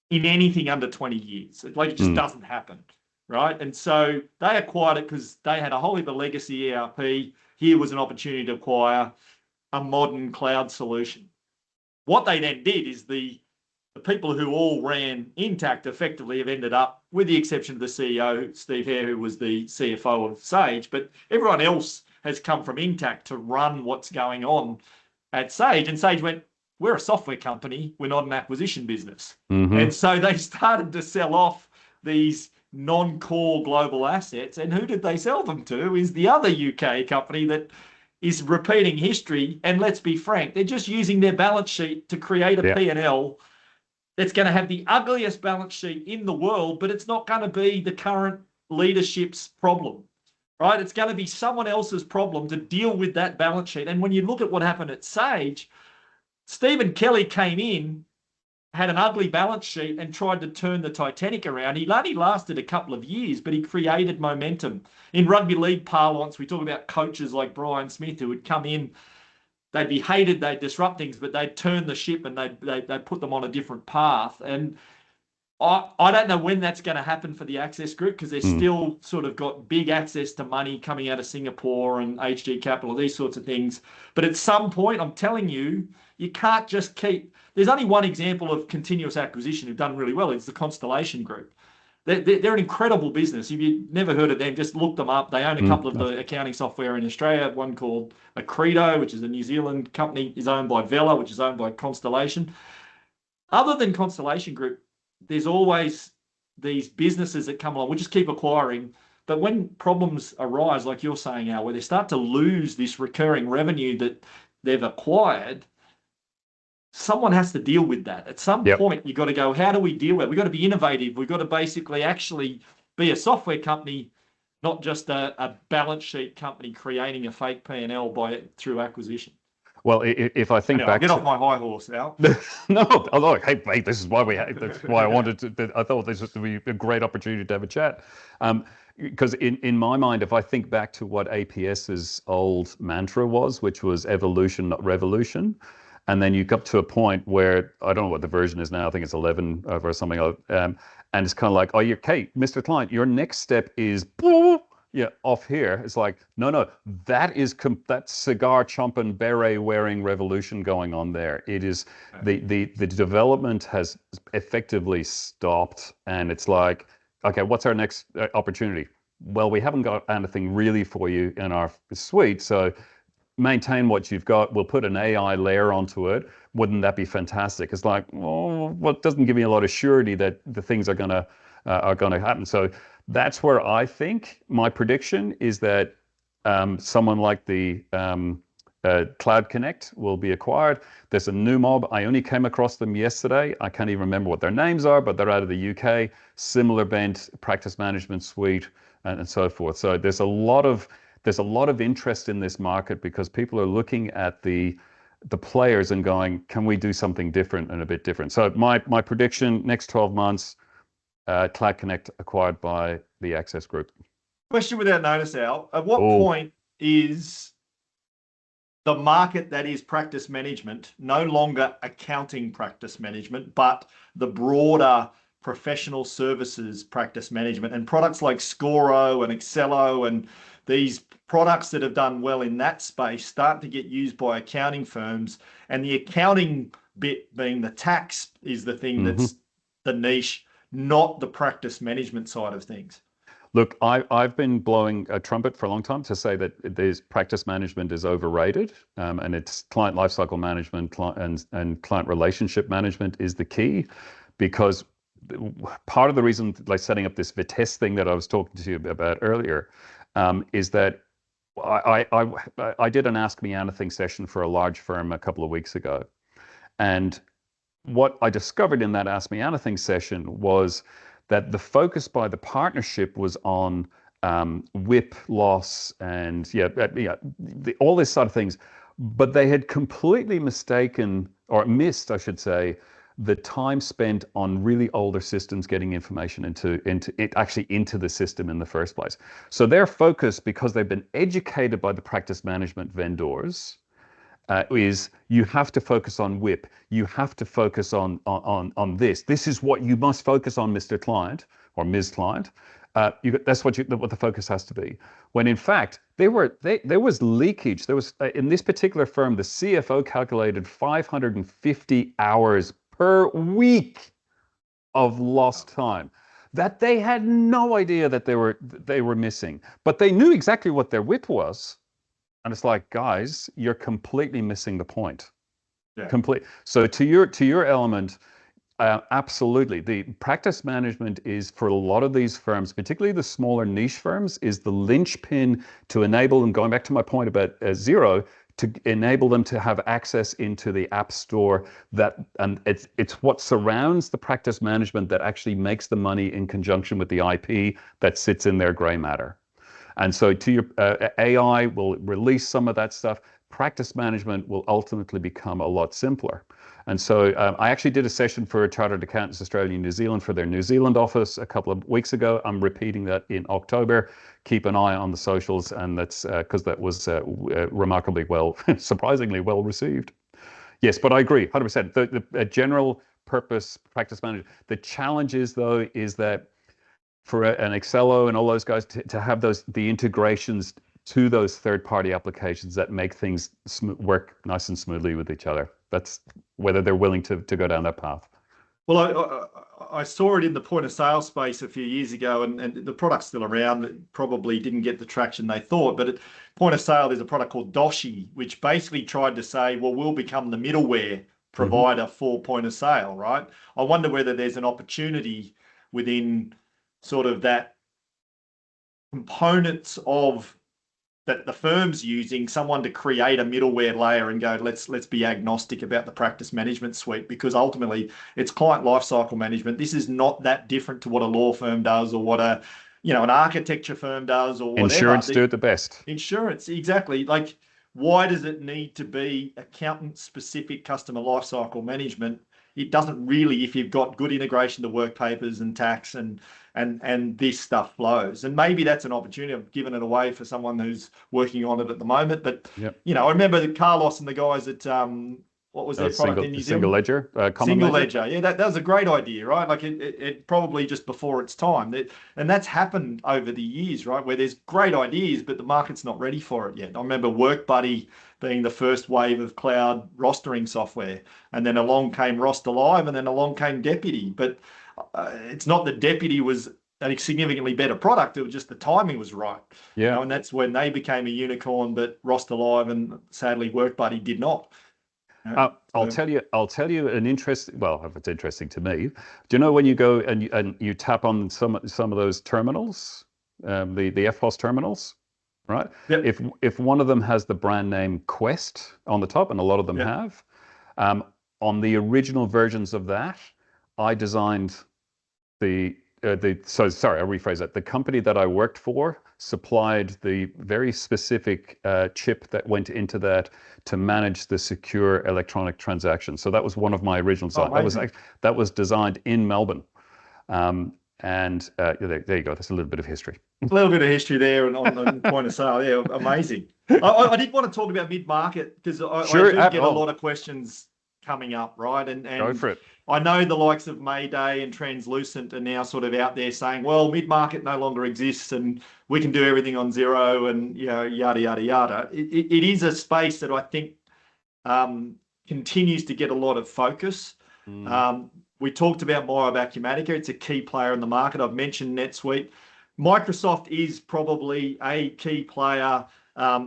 in anything under 20 years. Like, it just doesn't happen, right? And so they acquired it because they had a whole heap of legacy ERP. Here was an opportunity to acquire a modern cloud solution. What they then did is the people who all ran Intact effectively have ended up, with the exception of the CEO, Steve Hare, who was the CFO of Sage, but everyone else has come from Intact to run what's going on at Sage. And Sage went, we're a software company, we're not an acquisition business. And so they started to sell off these non-core global assets. And who did they sell them to? Is the other UK company that is repeating history. And let's be frank, they're just using their balance sheet to create a yeah. P&L that's going to have the ugliest balance sheet in the world, but it's not going to be the current leadership's problem, right? It's going to be someone else's problem to deal with that balance sheet. And when you look at what happened at Sage, Stephen Kelly came in, had an ugly balance sheet and tried to turn the Titanic around. He only lasted a couple of years, but he created momentum. In rugby league parlance, we talk about coaches like Brian Smith who would come in, they'd be hated, they'd disrupt things, but they'd turn the ship and they'd put them on a different path. And I don't know when that's going to happen for the Access Group because they're still sort of got big access to money coming out of Singapore and HG Capital, these sorts of things. But at some point, I'm telling you, you can't just keep. There's only one example of continuous acquisition who've done really well. It's the Constellation Group. They're an incredible business. If you've never heard of them, just look them up. They own a couple of the accounting software in Australia. One called Accredo, which is a New Zealand company, is owned by Vela, which is owned by Constellation. Other than Constellation Group, there's always these businesses that come along. We just keep acquiring. But when problems arise, like you're saying, Al, where they start to lose this recurring revenue that they've acquired, someone has to deal with that. At some point, you've got to go, how do we deal with it? We've got to be innovative. We've got to basically actually be a software company, not just a balance sheet company creating a fake P&L through acquisition. Well, if I think back, get off my high horse now. No, although, hey, mate, this is why that's why I wanted to. I thought this would be a great opportunity to have a chat. Because in my mind, if I think back to what APS's old mantra was, which was evolution, not revolution, and then you got to a point where I don't know what the version is now. I think it's 11 or something. And it's kind of like, oh, okay, Mr. Client, your next step is off here. It's like, no, that is that cigar chomping, beret wearing revolution going on there. It is the development has effectively stopped, and it's like, okay, what's our next opportunity? Well, we haven't got anything really for you in our suite, so maintain what you've got. We'll put an AI layer onto it. Wouldn't that be fantastic? It's like, well, it doesn't give me a lot of surety that the things are gonna happen. So that's where I think my prediction is that someone like the Cloud Connect will be acquired. There's a new mob. I only came across them yesterday. I can't even remember what their names are, but they're out of the UK. Similar bent practice management suite and so forth. So there's a lot of interest in this market because people are looking at the players and going, can we do something different and a bit different? So my prediction, next 12 months, Cloud Connect acquired by the Access Group. Question without notice, Al. At what point is the market that is practice management no longer accounting practice management, but the broader professional services practice management, and products like Scoro and Excello and these products that have done well in that space start to get used by accounting firms. And the accounting bit being the tax is the thing that's the niche, not the practice management side of things. Look, I've been blowing a trumpet for a long time to say that this practice management is overrated, and it's client lifecycle management and client relationship management is the key, because part of the reason, like setting up this Vitesse thing that I was talking to you about earlier, is that I did an Ask Me Anything session for a large firm a couple of weeks ago, and what I discovered in that Ask Me Anything session was that the focus by the partnership was on WIP loss and all this sort of things, but they had completely mistaken, or missed, I should say, the time spent on really older systems getting information into the system in the first place. So their focus, because they've been educated by the practice management vendors, is you have to focus on WIP. You have to focus on this. This is what you must focus on, Mr. Client or Ms. Client. That's what the focus has to be. When in fact there was leakage. There was in this particular firm, the CFO calculated 550 hours per week of lost time that they had no idea that they were missing, but they knew exactly what their WIP was. And it's like, guys, you're completely missing the point. Yeah. So to your element, absolutely. The practice management is, for a lot of these firms, particularly the smaller niche firms, is the linchpin to enable them, going back to my point about Xero, to enable them to have access into the app store. And it's what surrounds the practice management that actually makes the money in conjunction with the IP that sits in their gray matter. And so to your AI will release some of that stuff. Practice management will ultimately become a lot simpler. And so I actually did a session for Chartered Accountants Australia and New Zealand for their New Zealand office a couple of weeks ago. I'm repeating that in October. Keep an eye on the socials, and that's because that was remarkably well, surprisingly well received. Yes, but I agree, 100%. The general purpose practice management. The challenge is, though, is that for an Excello and all those guys to have the integrations to those third-party applications that make things work nice and smoothly with each other. That's whether they're willing to go down that path. Well, I saw it in the point of sale space a few years ago, and the product's still around. It probably didn't get the traction they thought, but at point of sale, there's a product called Doshi, which basically tried to say, well, we'll become the middleware provider for point of sale, right? I wonder whether there's an opportunity within sort of that components of that the firm's using, someone to create a middleware layer and go, let's be agnostic about the practice management suite, because ultimately it's client lifecycle management. This is not that different to what a law firm does, or what an architecture firm does, or whatever. Insurance do it the best. Insurance, exactly. Like, why does it need to be accountant specific customer lifecycle management? It doesn't really, if you've got good integration to work papers and tax and this stuff flows. And maybe that's an opportunity. I've given it away for someone who's working on it at the moment. But, I remember that Carlos and the guys at, what was their product in New Zealand? Single ledger. Single ledger. Yeah, that was a great idea, right? Like it probably just before its time. And that's happened over the years, right? Where there's great ideas, but the market's not ready for it yet. I remember WorkBuddy being the first wave of cloud rostering software. And then along came Roster Live, and then along came Deputy. But it's not that Deputy was a significantly better product. It was just the timing was right. Yeah. And that's when they became a unicorn, but Roster Live and sadly WorkBuddy did not. I'll tell you an interesting. Well, if it's interesting to me, do you know when you go and you tap on some of those terminals, the FPOS terminals, right? Yep. If one of them has the brand name Quest on the top, and a lot of them have, on the original versions of that, I designed sorry, I'll rephrase that. The company that I worked for supplied the very specific chip that went into that to manage the secure electronic transactions. So that was one of my original designs. That was designed in Melbourne. There you go. That's a little bit of history. A little bit of history there on the point of sale. Yeah, amazing. I did want to talk about mid-market, because I do get a lot of questions coming up, right? Go And for it. I know the likes of Mayday and Translucent are now sort of out there saying, well, mid-market no longer exists and we can do everything on Zero and, you know, yada, yada, yada. It is a space that I think continues to get a lot of focus. We talked about Myob Acumatica. It's a key player in the market. I've mentioned NetSuite. Microsoft is probably a key player,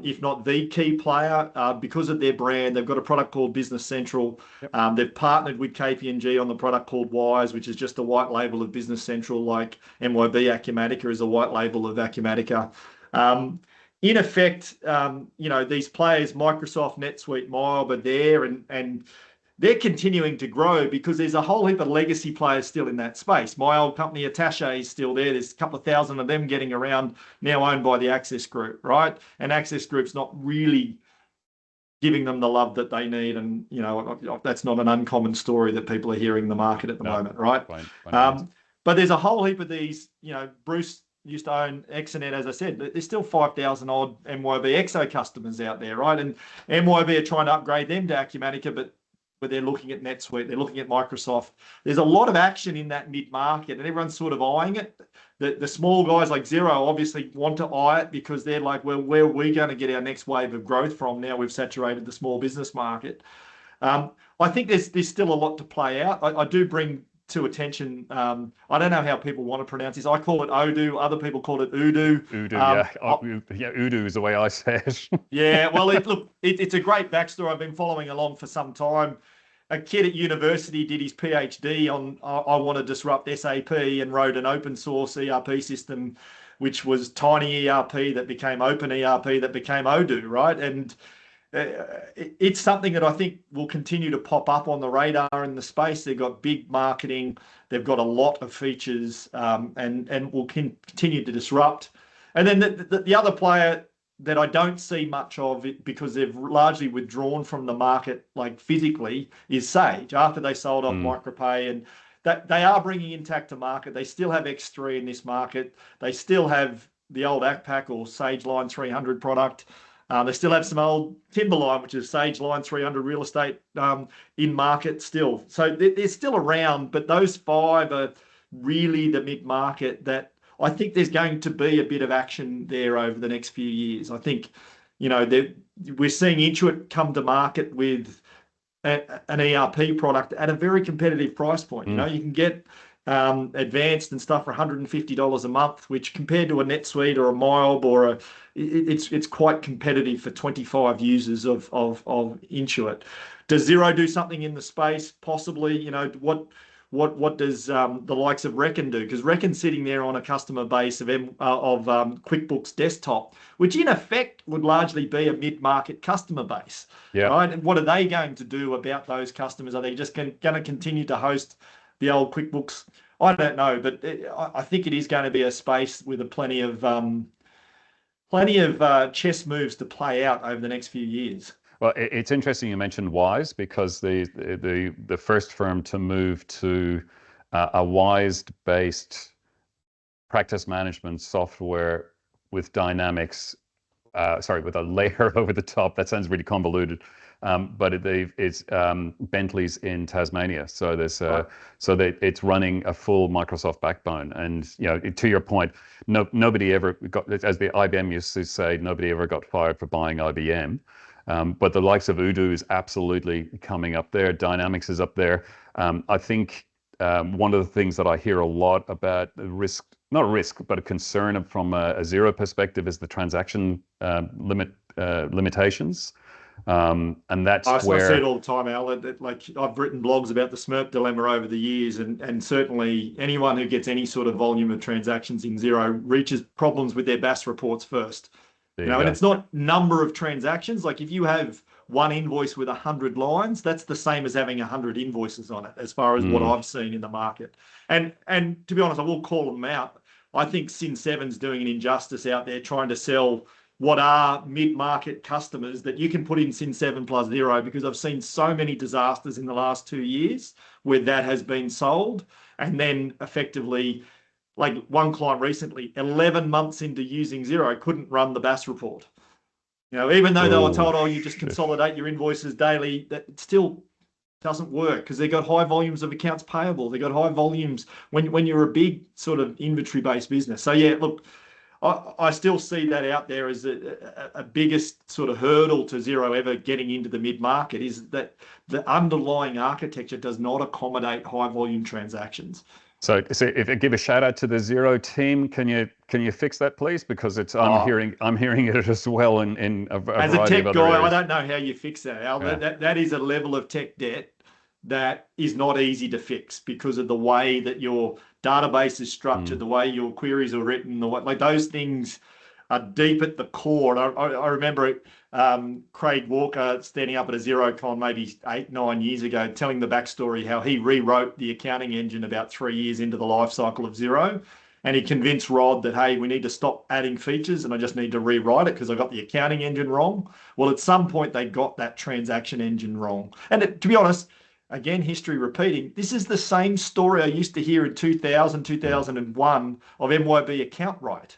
if not the key player, because of their brand. They've got a product called Business Central. Yep. They've partnered with KPMG on the product called Wise, which is just a white label of Business Central, like MYB Acumatica is a white label of Acumatica. In effect, you know, these players, Microsoft, NetSuite, Myob, are there, and they're continuing to grow because there's a whole heap of legacy players still in that space. My old company, Attaché, is still there. There's a couple of thousand of them getting around, now owned by the Access Group, right? And Access Group's not really giving them the love that they need. And, you know, that's not an uncommon story that people are hearing in the market at the moment, right? But there's a whole heap of these, you know, Bruce used to own Exonet, as I said, but there's still 5,000 odd MYB Exo customers out there, right? And MYB are trying to upgrade them to Acumatica, but they're looking at NetSuite, they're looking at Microsoft. There's a lot of action in that mid-market and everyone's sort of eyeing it. The small guys like Xero obviously want to eye it because they're like, well, where are we going to get our next wave of growth from now we've saturated the small business market? I think there's still a lot to play out. I do bring to attention, I don't know how people want to pronounce this. I call it Odoo. Other people call it Udo. Yeah, Udo is the way I say it. Yeah, well, it's a great backstory. I've been following along for some time. A kid at university did his PhD on I want to disrupt SAP and wrote an open source ERP system, which was Tiny ERP that became Open ERP that became Odoo, right? And it's something that I think will continue to pop up on the radar in the space. They've got big marketing, they've got a lot of features, and will continue to disrupt. And then the other player that I don't see much of it because they've largely withdrawn from the market, like physically, is Sage. After they sold off Micropay, and that they are bringing Intact to market. They still have X3 in this market. They still have the old ACPAC or Sage Line 300 product. They still have some old Timberline, which is Sage Line 300 real estate in market still. So they're still around, but those five are really the mid-market that I think there's going to be a bit of action there over the next few years. I think, you know, we're seeing Intuit come to market with an ERP product at a very competitive price point. You know, you can get advanced and stuff for $150 a month, which compared to a NetSuite or a Myob or it's quite competitive for 25 users of Intuit. Does Xero do something in the space? Possibly. You know, what does the likes of Reckon do? Because Reckon's sitting there on a customer base of QuickBooks Desktop, which in effect would largely be a mid-market customer base, right? And what are they going to do about those customers? Are they just going to continue to host the old QuickBooks? I don't know, but I think it is going to be a space with plenty of chess moves to play out over the next few years. Well, it's interesting you mentioned Wise because the first firm to move to a Wise-based practice management software with Dynamics, with a layer over the top. That sounds really convoluted, but it's Bentley's in Tasmania. So there's it's running a full Microsoft backbone, and you know, to your point, nobody ever got, as the IBM used to say, nobody ever got fired for buying IBM. But the likes of Odoo is absolutely coming up there. Dynamics is up there. I think one of the things that I hear a lot about the risk, not a risk, but a concern from a Xero perspective is the transaction limitations. And that's where I say it all the time, Al. Like I've written blogs about the SMERP dilemma over the years, and certainly anyone who gets any sort of volume of transactions in Xero reaches problems with their BAS reports first. You know, and it's not number of transactions. Like if you have one invoice with 100 lines, that's the same as having 100 invoices on it, as far as what I've seen in the market. And to be honest, I will call them out. I think Sin7's doing an injustice out there trying to sell what are mid-market customers that you can put in Sin7 plus Xero, because I've seen so many disasters in the last 2 years where that has been sold, and then effectively, like one client recently, 11 months into using Xero, couldn't run the BAS report. You know, even though they were told, oh, you just consolidate your invoices daily, that still Doesn't work because they've got high volumes of accounts payable. They've got high volumes when you're a big sort of inventory-based business. So yeah, look, I still see that out there as a biggest sort of hurdle to Xero ever getting into the mid-market is that the underlying architecture does not accommodate high volume transactions. So if I give a shout out to the Xero team, can you fix that, please? Because I'm Oh, hearing it as well in a as a variety of tech other guy, I areas. don't know how you fix that, Al. Yeah. That is a level of tech debt that is not easy to fix because of the way that your database is structured, Mm. the way your queries are written, the way, like those things are deep at the core. And I remember Craig Walker standing up at a XeroCon maybe 8-9 years ago, telling the backstory how he rewrote the accounting engine about 3 years into the life cycle of Xero. And he convinced Rod that, hey, we need to stop adding features and I just need to rewrite it because I got the accounting engine wrong. Well, at some point, they got that transaction engine wrong. And to be honest, again, history repeating, this is the same story I used to hear in 2000, Mm. 2001 of MYB account right.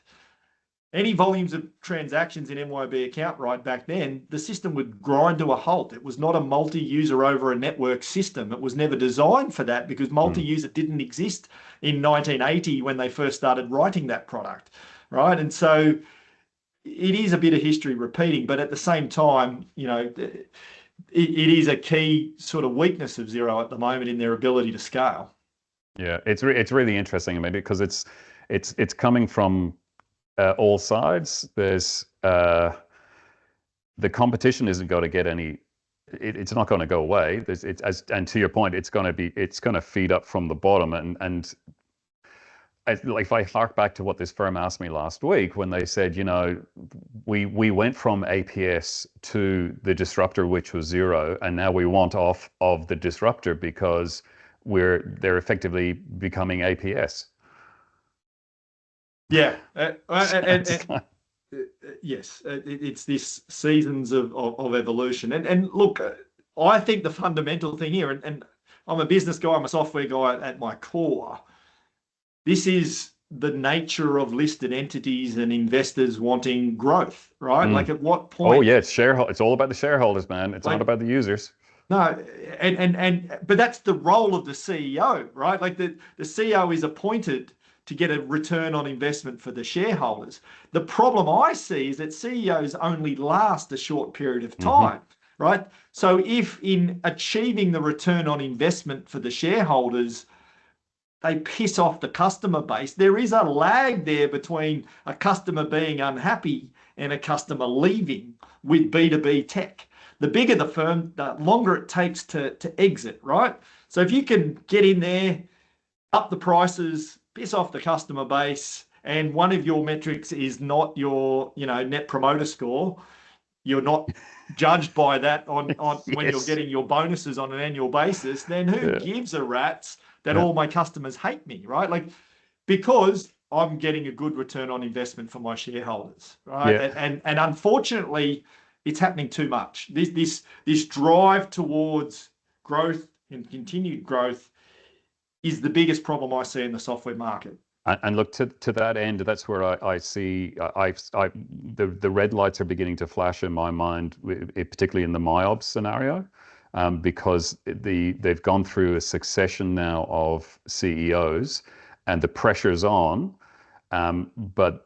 Any volumes of transactions in MYB account right back then, the system would grind to a halt. It was not a multi-user over a network system. It was never designed for that because Mm. multi-user didn't exist in 1980 when they first started writing that product, right? And so it is a bit of history repeating, but at the same time, it is a key sort of weakness of Xero at the moment in their ability to scale. Yeah, it's really interesting, maybe because it's coming from all sides. There's the competition isn't going to get any. It's not going to go away. And to your point, it's going to feed up from the bottom. And like if I hark back to what this firm asked me last week when they said, we went from APS to the disruptor, which was Xero, and now we want off of the disruptor because they're effectively becoming APS. Yeah, It's like, yes, it's this seasons of evolution. And look, I think the fundamental thing here, and I'm a business guy, I'm a software guy at my core. This is the nature of listed entities and investors wanting growth, right? mm. Like at what Oh point, yeah, it's all about the shareholders, man. It's not like, about the users. no, but that's the role of the CEO, right? Like the CEO is appointed to get a return on investment for the shareholders. The problem I see is that CEOs only last a short period of Hmm. time, right? So if in achieving the return on investment for the shareholders, they piss off the customer base, there is a lag there between a customer being unhappy and a customer leaving with B2B tech. The bigger the firm, the longer it takes to exit, right? So if you can get in there, up the prices, piss off the customer base, and one of your metrics is not your, net promoter score, you're not judged by that on when you're Yes. getting your bonuses on an annual basis, then who Yeah. gives a rat's that Yeah. all my customers hate me, right? Like because I'm getting a good return on investment for my shareholders, right? Yeah. And unfortunately, it's happening too much. This drive towards growth and continued growth is the biggest problem I see in the software market. And look to that end, that's where I see the red lights are beginning to flash in my mind, particularly in the MyObs scenario, because they've gone through a succession now of CEOs, and the pressure's on. But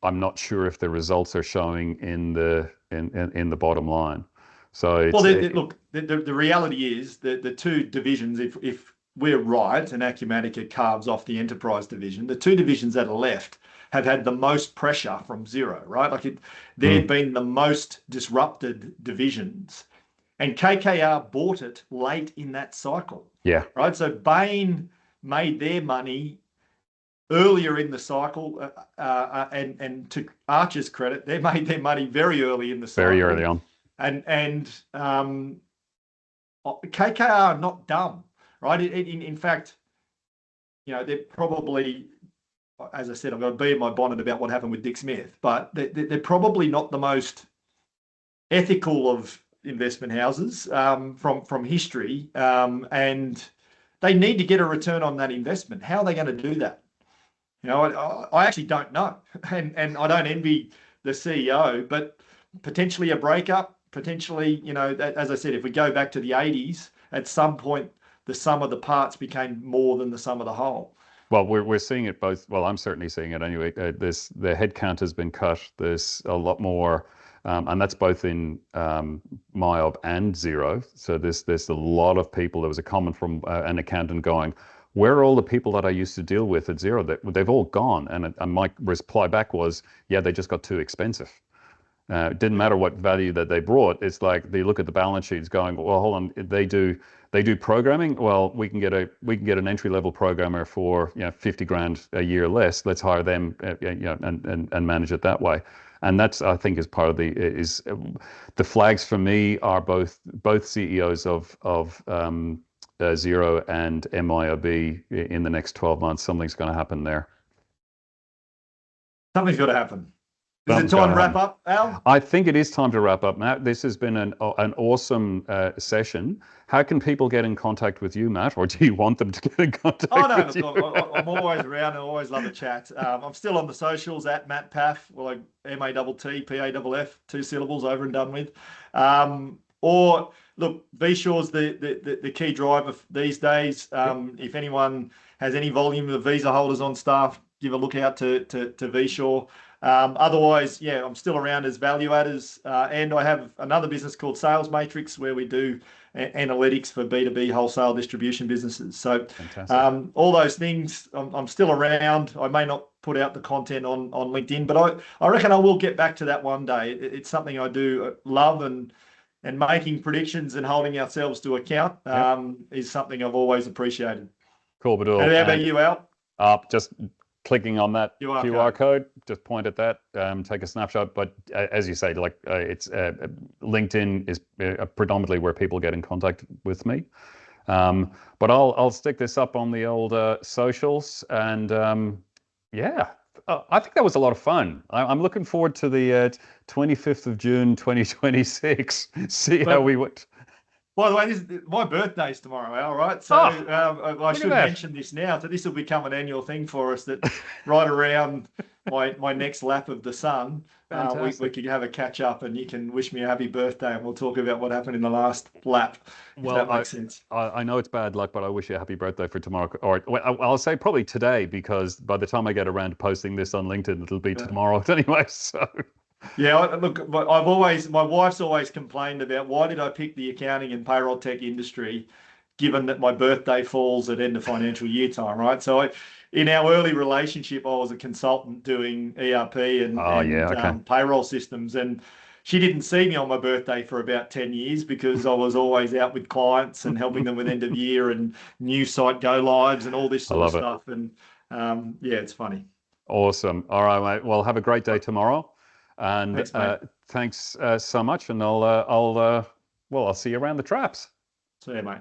I'm not sure if the results are showing in the bottom line. So Well, it's look, the reality is that the two divisions, if we're right and Acumatica carves off the enterprise division, the two divisions that are left have had the most pressure from Xero, right? Like they've mm, been the most disrupted divisions. And KKR bought it late in that cycle, yeah, right? So Bain made their money earlier in the cycle, and to Archer's credit, they made their money very early in the very early cycle, on. and KKR are not dumb, right? In fact, they're probably, as I said, I've got to be in my bonnet about what happened with Dick Smith, but they're probably not the most ethical of investment houses from history, and they need to get a return on that investment. How are they going to do that? I actually don't know, and I don't envy the CEO, but potentially a breakup, potentially, as I said, if we go back to the 80s, at some point the sum of the parts became more than the sum of the whole. Well, we're seeing it both. Well, I'm certainly seeing it anyway. The headcount has been cut. There's a lot more, and that's both in MYOB and Xero. So there's a lot of people. There was a comment from an accountant going, "Where are all the people that I used to deal with at Xero? They've all gone." And my reply back was, "Yeah, they just got too expensive." It didn't matter what value that they brought. It's like they look at the balance sheets, going, "Well, hold on, they do programming. Well, we can get an entry level programmer for 50 grand a year less. Let's hire them, and manage it that way." And that's, I think, is part of the flags for me are both CEOs of Xero and MYOB in the next 12 months. Something's going to happen there. Something's got to happen. Is it time to wrap up, Al? I think it is time to wrap up, Matt. This has been an awesome session. How can people get in contact with you, Matt? Or do you want them to get in contact with you? I'm always around and always love a chat. I'm still on the socials at Matt Paff, like MATTPAFF, 2 syllables, over and done with. Or look, Vishore's the key driver these days. If anyone has any volume of visa holders on staff, give a look out to Vishore. Otherwise, yeah, I'm still around as value adders, and I have another business called Sales Matrix where we do analytics for B2B wholesale distribution businesses. So all those things, I'm still around. I may not put out the content on LinkedIn, but I reckon I will get back to that one day. It's something I do love, and making predictions and holding ourselves to account is something I've always appreciated. Cool, but how about you, Al? Just clicking on that QR code, just point at that, take a snapshot. But as you say, like it's LinkedIn is predominantly where people get in contact with me. But I'll stick this up on the old socials, and I think that was a lot of fun. I'm looking forward to the 25th of June 2026. See how we went. By the way, my birthday's tomorrow, Al, right? So I should mention this now. So this will become an annual thing for us, that right around my next lap of the sun, we could have a catch up, and you can wish me a happy birthday, and we'll talk about what happened in the last lap. Well, that makes sense. I know it's bad luck, but I wish you a happy birthday for tomorrow. Or I'll say probably today, because by the time I get around to posting this on LinkedIn, it'll be tomorrow anyway. So. Yeah, look, my wife's always complained about, why did I pick the accounting and payroll tech industry, given that my birthday falls at end of financial year time, right? So in our early relationship, I was a consultant doing ERP and payroll systems, and she didn't see me on my birthday for about 10 years because I was always out with clients and helping them with end of year and new site go lives and all this sort of stuff. And it's funny. Awesome. All right, mate. Well, have a great day tomorrow. And thanks so much, and I'll see you around the traps. See you, mate.